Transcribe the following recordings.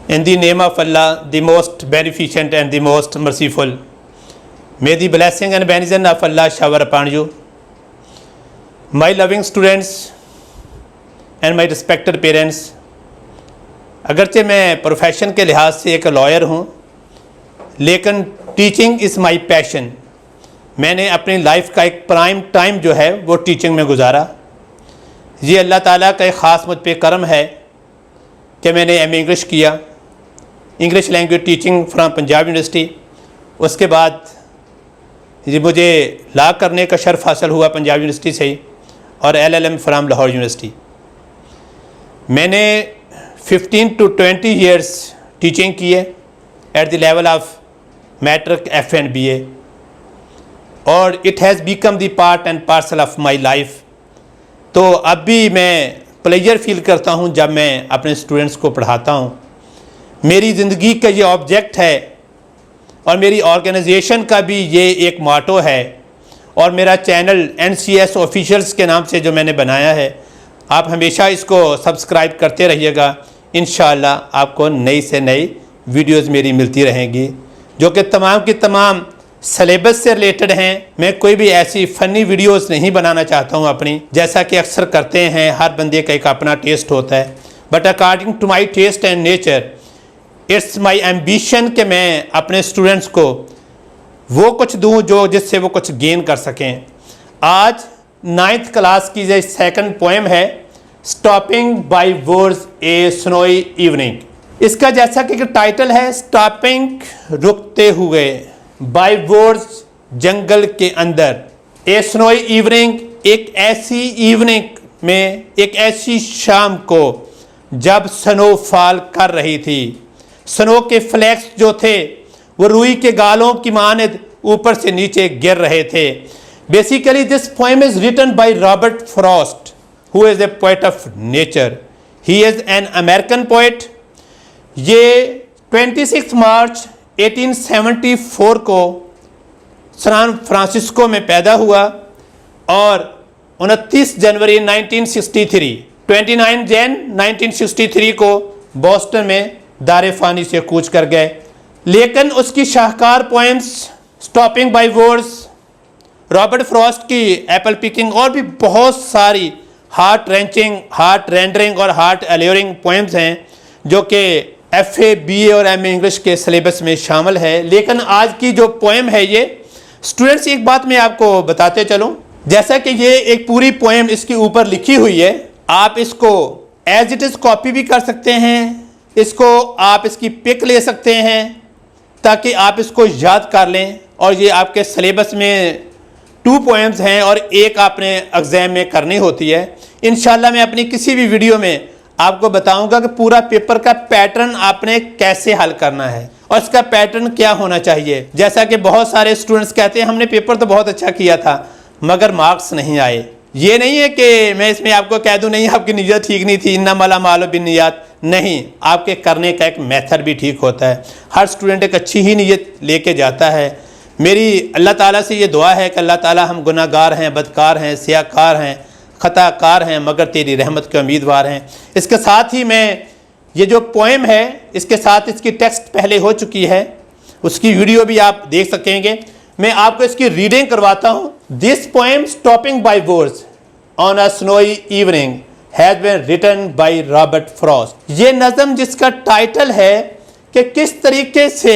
In the name of Allah, the most beneficent and the most merciful, may the blessing and benediction of Allah shower upon you. My loving students and my respected parents, अगरचे मैं profession के लिहाज से एक lawyer हूँ, लेकिन teaching is my passion. मैंने अपनी लाइफ का एक प्राइम टाइम जो है वो टीचिंग में गुजारा। ये अल्लाह ताला का एक ख़ास मुझ पे करम है कि मैंने एम इंग्लिश किया, English language teaching from Punjab university. उसके बाद ये मुझे लॉ करने का शर्फ हासिल हुआ पंजाब यूनिवर्सिटी से ही, और LLM फ्रॉम लाहौर यूनिवर्सिटी। मैंने 15 to 20 years टीचिंग की है at the level of matric F and BA, और it has become the part and parcel of my life. तो अब भी मैं प्लेजर फील करता हूँ जब मैं अपने स्टूडेंट्स को पढ़ाता हूँ। मेरी ज़िंदगी का ये ऑब्जेक्ट है और मेरी ऑर्गेनाइजेशन का भी ये एक मोटो है, और मेरा चैनल NCS ऑफिशियल्स के नाम से जो मैंने बनाया है, आप हमेशा इसको सब्सक्राइब करते रहिएगा। इंशाअल्लाह आपको नई से नई वीडियोज़ मेरी मिलती रहेंगी जो कि तमाम की तमाम सिलेबस से रिलेटेड हैं। मैं कोई भी ऐसी फ़नी वीडियोस नहीं बनाना चाहता हूं अपनी, जैसा कि अक्सर करते हैं। हर बंदे का एक अपना टेस्ट होता है, but according to my test and nature it's my ambition कि मैं अपने स्टूडेंट्स को वो कुछ दूं जो जिससे वो कुछ गेन कर सकें। आज 9th क्लास की जो सेकंड पोएम है, stopping by words A snowy evening. इसका जैसा कि टाइटल है, स्टॉपिंग रुकते हुए, बाय वर्ड्स जंगल के अंदर, ए स्नोई इवनिंग एक ऐसी इवनिंग में, एक ऐसी शाम को जब स्नो फॉल कर रही थी। स्नो के फ्लैक्स जो थे वो रुई के गालों की मानद ऊपर से नीचे गिर रहे थे। Basically this poem is written by Robert Frost, who is a poet of nature. He is an American poet. ये 26 मार्च 1874 को सैन फ्रांसिस्को में पैदा हुआ और 29 जनवरी 1963, 29 जैन 1963 को बॉस्टन में दारे फानी से कूच कर गए। लेकिन उसकी शाहकार poems stopping by words, Robert Frost की एप्पल पिकिंग, और भी बहुत सारी हार्ट रेंचिंग, हार्ट रेंडरिंग और हार्ट एल्योरिंग पोएम्स हैं जो कि FA BA और MA इंग्लिश के सिलेबस में शामिल है। लेकिन आज की जो पोएम है ये, स्टूडेंट्स एक बात मैं आपको बताते चलूँ, जैसा कि ये एक पूरी पोएम इसके ऊपर लिखी हुई है, आप इसको एज इट इज़ कॉपी भी कर सकते हैं, इसको आप इसकी पिक ले सकते हैं ताकि आप इसको याद कर लें। और ये आपके सिलेबस में 2 पोएम्स हैं और एक आपने एग्ज़ाम में करनी होती है। इंशाल्लाह मैं अपनी किसी भी वीडियो में आपको बताऊंगा कि पूरा पेपर का पैटर्न आपने कैसे हल करना है और इसका पैटर्न क्या होना चाहिए। जैसा कि बहुत सारे स्टूडेंट्स कहते हैं हमने पेपर तो बहुत अच्छा किया था मगर मार्क्स नहीं आए। ये नहीं है कि मैं इसमें आपको कह दूं नहीं आपकी नीयत ठीक नहीं थी, इन्नमा अल-अमालु बिन्नियात। नहीं, आपके करने का एक मेथड भी ठीक होता है। हर स्टूडेंट एक अच्छी ही नीयत लेके जाता है। मेरी अल्लाह ताला से ये दुआ है कि अल्लाह ताला हम गुनाहगार हैं, बदकार हैं, सियाकार हैं, ख़ताकार हैं, मगर तेरी रहमत के उम्मीदवार हैं। इसके साथ ही मैं ये जो पोएम है, इसके साथ इसकी टेक्स्ट पहले हो चुकी है, उसकी वीडियो भी आप देख सकेंगे। मैं आपको इसकी रीडिंग करवाता हूँ। This poem stopping by words on a snowy evening has been written by Robert Frost. ये नज़म जिसका टाइटल है कि किस तरीके से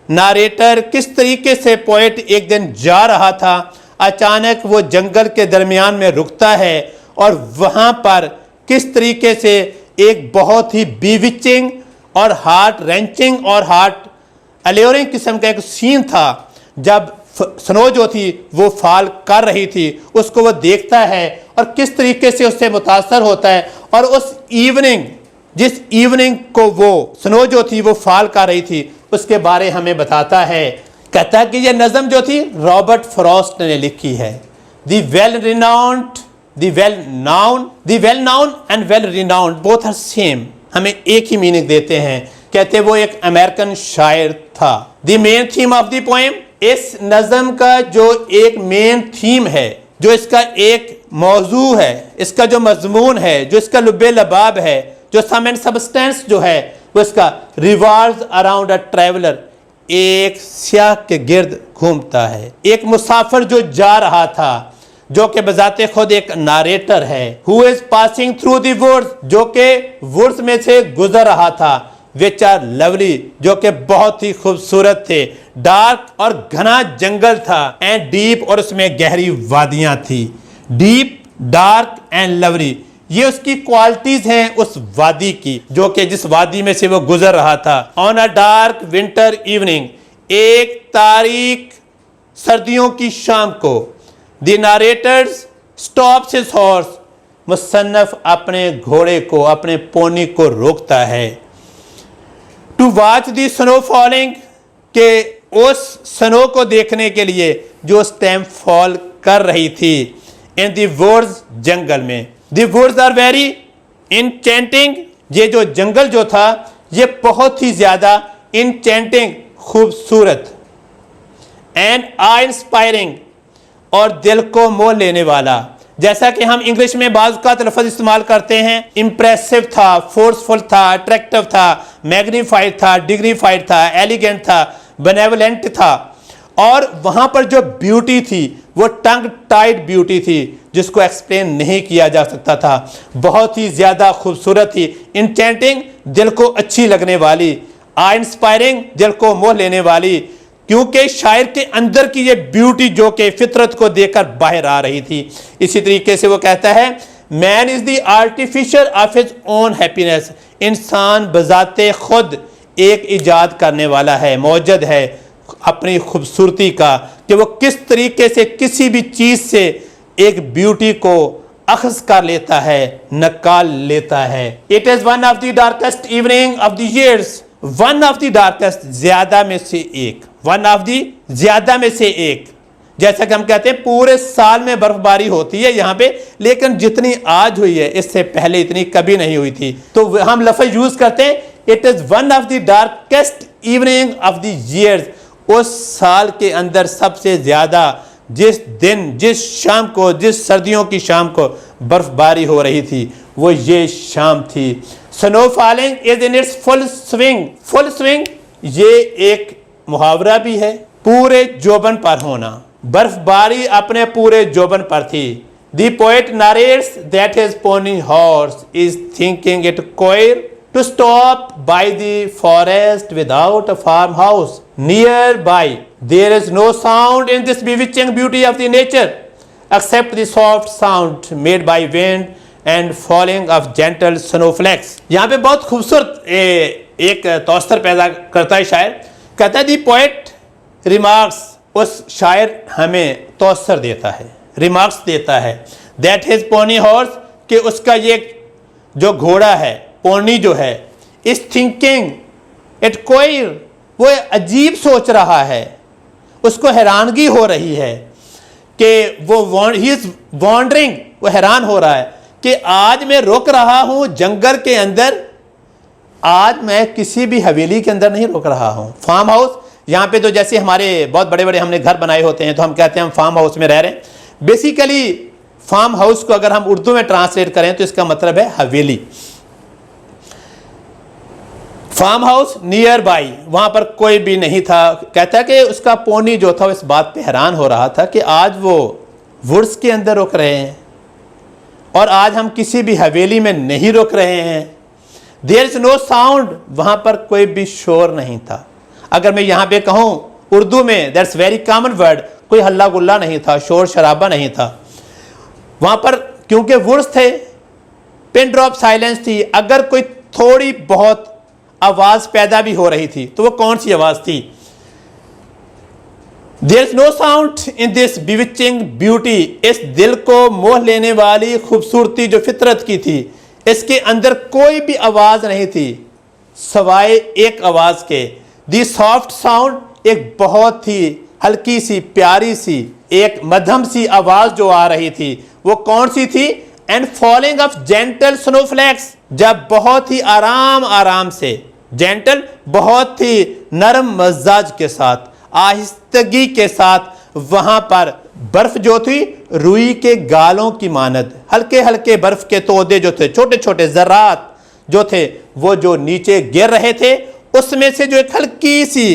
नारेटर, किस तरीके से पोएट एक दिन जा रहा था, अचानक वो जंगल के दरमियान में रुकता है और वहाँ पर किस तरीके से एक बहुत ही बीविचिंग और हार्ट रेंचिंग और हार्ट एल्योरिंग किस्म का एक सीन था जब स्नो जो थी वो फॉल कर रही थी। उसको वो देखता है और किस तरीके से उससे मुतासर होता है, और उस इवनिंग, जिस इवनिंग को वो स्नो जो थी वो फॉल कर रही थी, उसके बारे हमें बताता है। कहता है कि ये नज़म जो थी रॉबर्ट फ्रॉस्ट ने लिखी है। The well renowned, the well known and well renowned both are same, हमें एक ही मीनिंग देते हैं। कहते वो एक अमेरिकन शायर था। The main theme of the poem, इस नज़म का जो एक मेन थीम है, जो इसका एक मौजू है, इसका जो मजमून है, जो इसका लुब्बे लबाब है, जो सम एंड सबस्टेंस जो है, वो इसका रिवॉल्व्स अराउंड अ ट्रैवलर, एक सियाह के गिर्द घूमता है। एक मुसाफिर जो जा रहा था, जो कि बजाते खुद एक नारेटर है, who is passing through the woods, जो कि वुड्स में से गुजर रहा था, विच आर लवली, जो कि बहुत ही खूबसूरत थे, डार्क और घना जंगल था, एंड डीप, और उसमें गहरी वादियां थी। डीप, डार्क एंड लवली, ये उसकी क्वालिटीज हैं उस वादी की, जो कि जिस वादी में से वो गुजर रहा था। On a dark winter evening, एक तारीख सर्दियों की शाम को, the narrator's stops his horse, मुसन्नफ अपने घोड़े को, अपने पोनी को रोकता है, to watch the snow falling, के उस स्नो को देखने के लिए जो उस टाइम फॉल कर रही थी, इन द वुड्स, जंगल में। द वुड्स आर वेरी इनचेंटिंग, ये जो जंगल जो था ये बहुत ही ज्यादा इनचेंटिंग, खूबसूरत, एंड आई इंस्पायरिंग, और दिल को मोह लेने वाला। जैसा कि हम इंग्लिश में बाज़ का लफ्ज़ इस्तेमाल करते हैं, इम्प्रेसिव था, फोर्सफुल था, अट्रैक्टिव था, मैग्नीफाइड था, डिग्निफाइड था, एलिगेंट था, बेनेवलेंट था, और वहां पर जो ब्यूटी थी वो टंग टाइड ब्यूटी थी, जिसको एक्सप्लेन नहीं किया जा सकता था। बहुत ही ज्यादा खूबसूरत थी, इंटेंटिंग, दिल को अच्छी लगने वाली, आई इंस्पायरिंग, दिल को मोह लेने वाली, क्योंकि शायर के अंदर की ये ब्यूटी जो कि फितरत को देखकर बाहर आ रही थी। इसी तरीके से वो कहता है, man is the artificial of his own happiness, इंसान बजाते खुद एक इजाद करने वाला है, मौजद है अपनी खूबसूरती का, कि वो किस तरीके से किसी भी चीज से एक ब्यूटी को अखज कर लेता है, नकाल लेता है। It is one of the darkest evening of the years, one of the darkest, ज्यादा में से एक, वन ऑफ द, ज्यादा में से एक। जैसा कि हम कहते हैं पूरे साल में बर्फबारी होती है यहाँ पे, लेकिन जितनी आज हुई है इससे पहले इतनी कभी नहीं हुई थी। तो हम लफ्ज़ यूज करते हैं, it is one of the darkest evening of the years, उस साल के अंदर सबसे ज्यादा जिस दिन, जिस शाम को, जिस सर्दियों की शाम को बर्फबारी हो रही थी, वो ये शाम थी। Snow falling is in its full swing, full swing ये एक मुहावरा भी है, पूरे जोबन पर होना, बर्फबारी अपने पूरे जोबन पर थी। The poet narrates that his pony horse is thinking it queer to stop by the forest without a farmhouse nearby. There is no sound in this bewitching beauty of the nature except the soft sound made by wind and falling of gentle snowflakes. यहाँ पे बहुत खूबसूरत एक तौसर पैदा करता है शायर, कहता है दी पोएट रिमार्क्स, उस शायर हमें तौसर देता है, रिमार्क्स देता है, दैट हिज पोनी हॉर्स, कि उसका ये जो घोड़ा है, पोनी जो है, इस थिंकिंग इट कोई, वो अजीब सोच रहा है, उसको हैरानगी हो रही है कि वो ही इज वॉन्डरिंग, वो हैरान हो रहा है कि आज मैं रुक रहा हूं जंगल के अंदर, आज मैं किसी भी हवेली के अंदर नहीं रुक रहा हूं। फार्म हाउस, यहाँ पे तो जैसे हमारे बहुत बड़े बड़े हमने घर बनाए होते हैं तो हम कहते हैं हम फार्म हाउस में रह रहे हैं। बेसिकली फार्म हाउस को अगर हम उर्दू में ट्रांसलेट करें तो इसका मतलब है हवेली। फार्म हाउस नियर बाई, वहां पर कोई भी नहीं था। कहता है कि उसका पोनी जो था इस बात पे हैरान हो रहा था कि आज वो वुड्स के अंदर रुक रहे हैं और आज हम किसी भी हवेली में नहीं रुक रहे हैं। देयर इज नो साउंड, वहां पर कोई भी शोर नहीं था। अगर मैं यहाँ पे कहूँ उर्दू में, दैट्स वेरी कॉमन वर्ड, कोई हल्ला गुल्ला नहीं था, शोर शराबा नहीं था वहां पर, क्योंकि वुड्स थे, पिन ड्रॉप साइलेंस थी। अगर कोई थोड़ी बहुत आवाज पैदा भी हो रही थी तो वो कौन सी आवाज थी? There is no sound in this bewitching beauty, इस दिल को मोह लेने वाली खूबसूरती जो फितरत की थी, इसके अंदर कोई भी आवाज नहीं थी सवाए एक आवाज के। दी सॉफ्ट साउंड, एक बहुत ही हल्की सी प्यारी सी एक मध्यम सी आवाज जो आ रही थी, वो कौन सी थी? एंड फॉलिंग ऑफ जेंटल स्नोफ्लैक्स, जब बहुत ही आराम आराम से, जेंटल बहुत ही नरम मजाज के साथ, आहिस्तगी के साथ वहां पर बर्फ जो थी रुई के गालों की मानद, हल्के हल्के बर्फ के तोदे जो थे, छोटे छोटे जर्रात जो थे वो जो नीचे गिर रहे थे उसमें से जो एक हल्की सी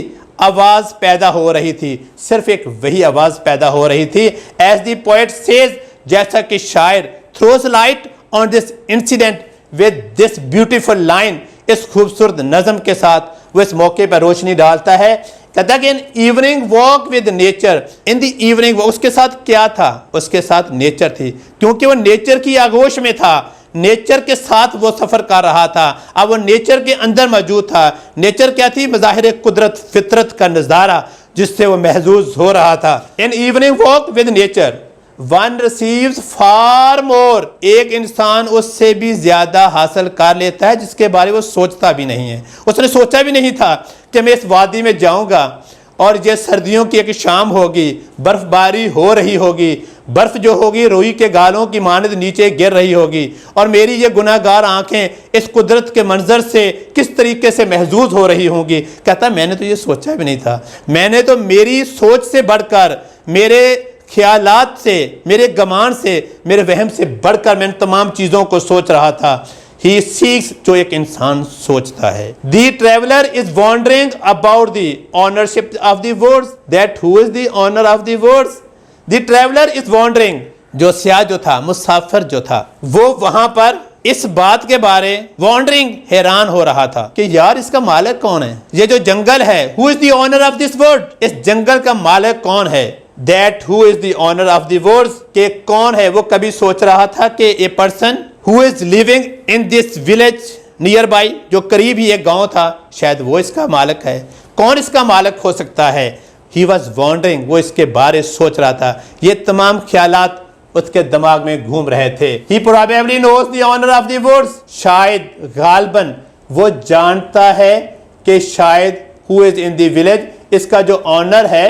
आवाज पैदा हो रही थी, सिर्फ एक वही आवाज पैदा हो रही थी। एज द पोएट सेज, जैसा कि शायर throws light on this incident with this beautiful line, इस खूबसूरत नज़म के साथ वो इस मौके पर रोशनी डालता है। कहता है कि इन evening walk with nature, in the evening walk, उसके साथ क्या था? उसके साथ नेचर थी, क्योंकि वो नेचर की आगोश में था, नेचर के साथ वो सफर कर रहा था। अब वो नेचर के अंदर मौजूद था। नेचर क्या थी? मज़ाहिर कुदरत, फितरत का नज़ारा जिससे वो महजूज हो रहा था। In evening walk with nature one receives far more, एक इंसान उससे भी ज्यादा हासिल कर लेता है जिसके बारे में वो सोचता भी नहीं है। उसने सोचा भी नहीं था कि मैं इस वादी में जाऊंगा और ये सर्दियों की एक शाम होगी, बर्फबारी हो रही होगी, बर्फ जो होगी रुई के गालों की मानद नीचे गिर रही होगी और मेरी ये गुनाहगार आंखें इस कुदरत के मंजर से किस तरीके से महजूज हो रही होंगी। कहता मैंने तो ये सोचा भी नहीं था, मैंने तो मेरी सोच से बढ़कर, मेरे ख्यालात से, मेरे गमान से, मेरे वहम से बढ़कर मैं तमाम चीज़ों को सोच रहा था। ही सीक्स, जो एक इंसान सोचता है। The traveller is wondering about the ownership of the words, that who is the owner of the words. The traveller is wondering, जो सियाह जो था, मुसाफिर जो था, वो वहां पर इस बात के बारे वॉन्डरिंग, हैरान हो रहा था कि यार इसका मालिक कौन है? ये जो जंगल है, who is the owner of this world, इस जंगल का मालिक कौन है? That who is the owner of the world, के कौन है? वो कभी सोच रहा था कि a person who is living in this village nearby, जो करीब ही एक गांव था, शायद वो इसका मालिक है। कौन इसका मालिक हो सकता है? ही वॉज वॉन्डरिंग, वो इसके बारे सोच रहा था। ये तमाम ख्यालात उसके दिमाग में घूम रहे थे। He probably knows the owner of the words, शायद गालबन वो जानता है कि शायद who is in the village, इसका जो ऑनर है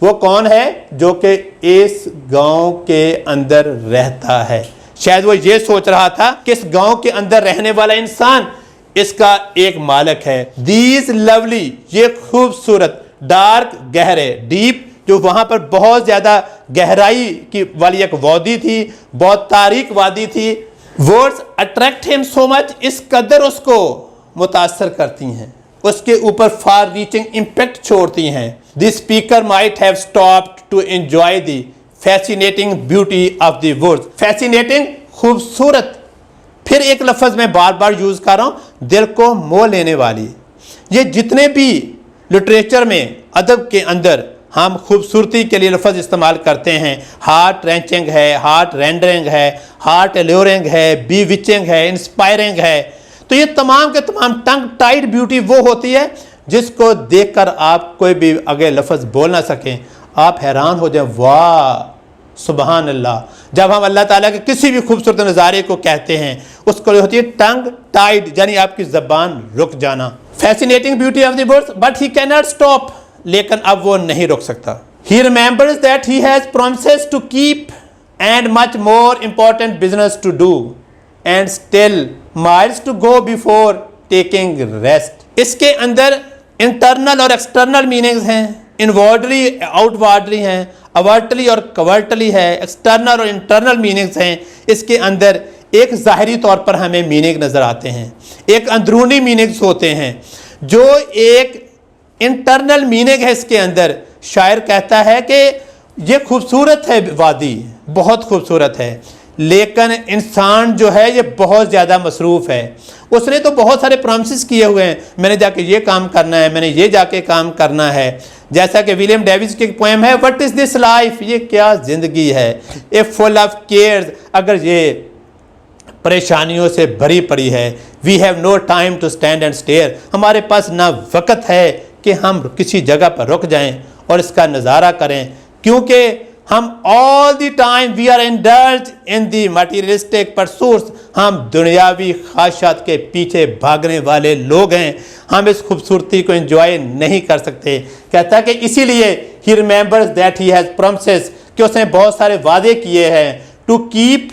वो कौन है? जो कि इस गांव के अंदर रहता है। शायद वो ये सोच रहा था कि इस गांव के अंदर रहने वाला इंसान इसका एक मालिक है। दीज लवली, ये खूबसूरत, डार्क गहरे, डीप, जो वहां पर बहुत ज्यादा गहराई की वाली एक वादी थी, बहुत तारीक वादी थी। Words attract him so much, इस कदर उसको मुतासर करती हैं, उसके ऊपर फार रीचिंग इम्पैक्ट छोड़ती हैं। The speaker might have stopped to enjoy the fascinating beauty of the words. Fascinating, खूबसूरत, फिर एक लफ्ज मैं बार बार यूज कर रहा हूं, दिल को मोह लेने वाली। ये जितने भी लिटरेचर में, अदब के अंदर हम खूबसूरती के लिए लफ्ज़ इस्तेमाल करते हैं, हार्ट रेंचिंग है, हार्ट रेंडरिंग है, हार्ट एल्यूरिंग है, बी विचिंग है, इंस्पायरिंग है, तो ये तमाम के तमाम टंग टाइड ब्यूटी वो होती है जिसको देखकर आप कोई भी अगर लफ्ज़ बोल ना सकें, आप हैरान हो जाए, वाह सुबहान अल्लाह। जब हम अल्लाह ताला के किसी भी खूबसूरत नज़ारे को कहते हैं उसको होती है टंग टाइड, यानी आपकी ज़बान रुक जाना। Fascinating beauty of the words, but he can not stop, लेकिन अब वो नहीं रुक सकता। He remembers that he has promises to keep and much more important business to do and still miles to go before taking rest. इसके अंदर internal और external meanings हैं, इनवर्डली आउटवर्डली हैं, अवर्टली और कवर्टली है, एक्सटर्नल और इंटरनल मीनिंग्स हैं। इसके अंदर एक ज़ाहिरी तौर पर हमें मीनिंग नज़र आते हैं, एक अंदरूनी मीनिंग्स होते हैं। जो एक इंटरनल मीनिंग है इसके अंदर, शायर कहता है कि ये खूबसूरत है वादी, बहुत खूबसूरत है, लेकिन इंसान जो है ये बहुत ज़्यादा मसरूफ़ है। उसने तो बहुत सारे प्रॉमिसेस किए हुए हैं, मैंने जाके ये काम करना है, मैंने ये जाके काम करना है। जैसा कि विलियम डेविस की पोएम है, व्हाट इज़ दिस लाइफ, ये क्या ज़िंदगी है, ए फुल ऑफ केयर्स, अगर ये परेशानियों से भरी पड़ी है। We have no time to stand and stare, हमारे पास ना वक़्त है कि हम किसी जगह पर रुक जाएं और इसका नज़ारा करें, क्योंकि हम all the time we are indulge in the materialistic pursuits, हम दुनियावी ख्वाहिशात के पीछे भागने वाले लोग हैं, हम इस खूबसूरती को एंजॉय नहीं कर सकते। कहता है कि इसीलिए he remembers that he has promises, कि उसने बहुत सारे वादे किए हैं, to keep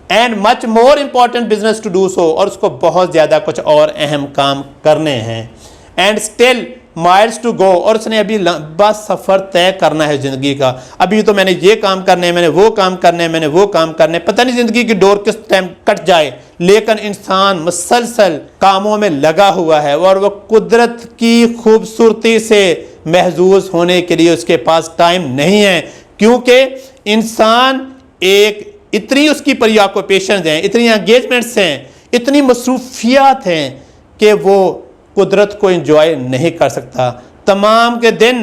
and much more important business to do so, और उसको बहुत ज़्यादा कुछ और अहम काम करने हैं। And still miles to go, और उसने अभी लंबा सफ़र तय करना है ज़िंदगी का। अभी तो मैंने ये काम करने हैं, मैंने वो काम करने हैं, मैंने वो काम करने, पता नहीं ज़िंदगी की डोर किस टाइम कट जाए, लेकिन इंसान मुसलसल कामों में लगा हुआ है और वह कुदरत की खूबसूरती से महजूज होने के लिए उसके पास टाइम नहीं है, क्योंकि इंसान एक इतनी उसकी प्रीऑक्यूपेशंस हैं, इतनी एंगेजमेंट्स हैं, इतनी मसरूफियात हैं कि वो कुदरत को एंजॉय नहीं कर सकता। तमाम के दिन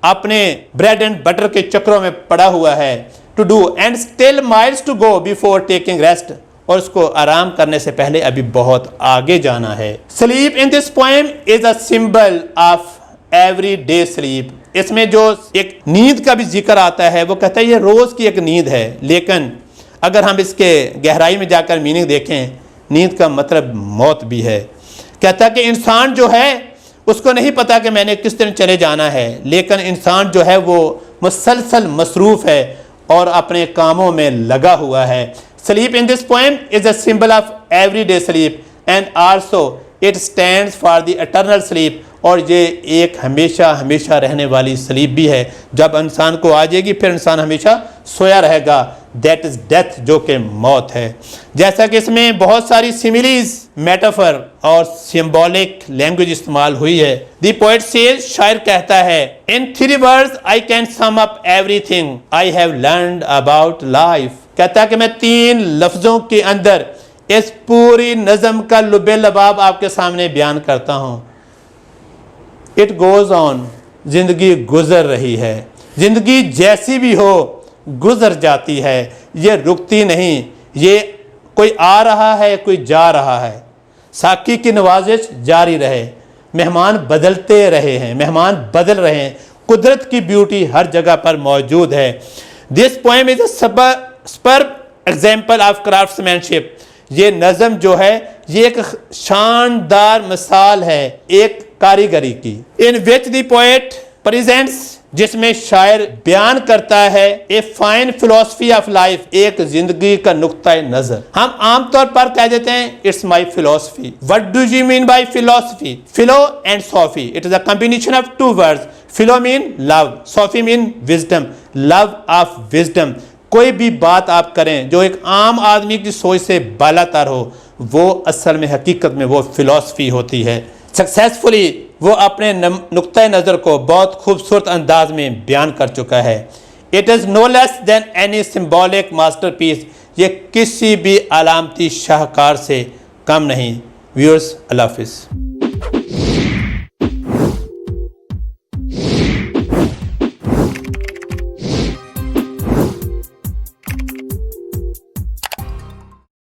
अपने ब्रेड एंड बटर के चक्रों में पड़ा हुआ है। To do and still miles to go before taking rest, और उसको आराम करने से पहले अभी बहुत आगे जाना है। Sleep in this poem is a symbol of every day sleep. इसमें जो एक नींद का भी जिक्र आता है, वो कहता है ये रोज़ की एक नींद है, लेकिन अगर हम इसके गहराई में जाकर मीनिंग देखें, नींद का मतलब मौत भी है। कहता है कि इंसान जो है उसको नहीं पता कि मैंने किस दिन चले जाना है, लेकिन इंसान जो है वो मुसलसल मसरूफ़ है और अपने कामों में लगा हुआ है। Sleep in this poem is a symbol of every day sleep and also it stands for the eternal sleep, और ये एक हमेशा हमेशा रहने वाली स्लीप भी है। जब इंसान को आ जाएगी फिर इंसान हमेशा सोया रहेगा, दैट इज़ डेथ, जो कि मौत है। जैसा कि इसमें बहुत सारी सिमिलीज, मेटाफर और सिंबॉलिक लैंग्वेज इस्तेमाल हुई है। द पोएट सेज, शायर कहता है, इन 3 words I can sum up everything I have learned about life. कहता है कि मैं 3 लफ्ज़ों के अंदर इस पूरी नज़म का लुबे लबाब आपके सामने बयान करता हूँ। इट गोज़ ऑन, ज़िंदगी गुजर रही है, ज़िंदगी जैसी भी हो गुजर जाती है, ये रुकती नहीं, ये कोई आ रहा है कोई जा रहा है। साकी की नवाजिश जारी रहे, मेहमान बदलते रहे हैं, मेहमान बदल रहे हैं, कुदरत की ब्यूटी हर जगह पर मौजूद है। This poem is a superb example of craftsmanship. ये नज़म जो है ये एक शानदार मिसाल है एक कारीगरी की। इन विच द पोएट प्रेजेंट्स, जिसमें शायर बयान करता है a fine philosophy of life, एक जिंदगी का नुक्ता नजर। हम आमतौर पर कह देते हैं it's my philosophy. What do you mean by philosophy? Philo and sophy, it is a combination of 2 words. Philo mean love, sophy mean wisdom, love of wisdom. कोई भी बात आप करें जो एक आम आदमी की सोच से बालातर हो, वो असल में हकीकत में वो फिलॉसफी होती है। सक्सेसफुली वो अपने नुक्ता नज़र को बहुत खूबसूरत अंदाज में बयान कर चुका है। It is no less than any symbolic masterpiece, ये किसी भी अलामती शाहकार से कम नहीं। व्यूअर्स, अल्लाह हाफिज़।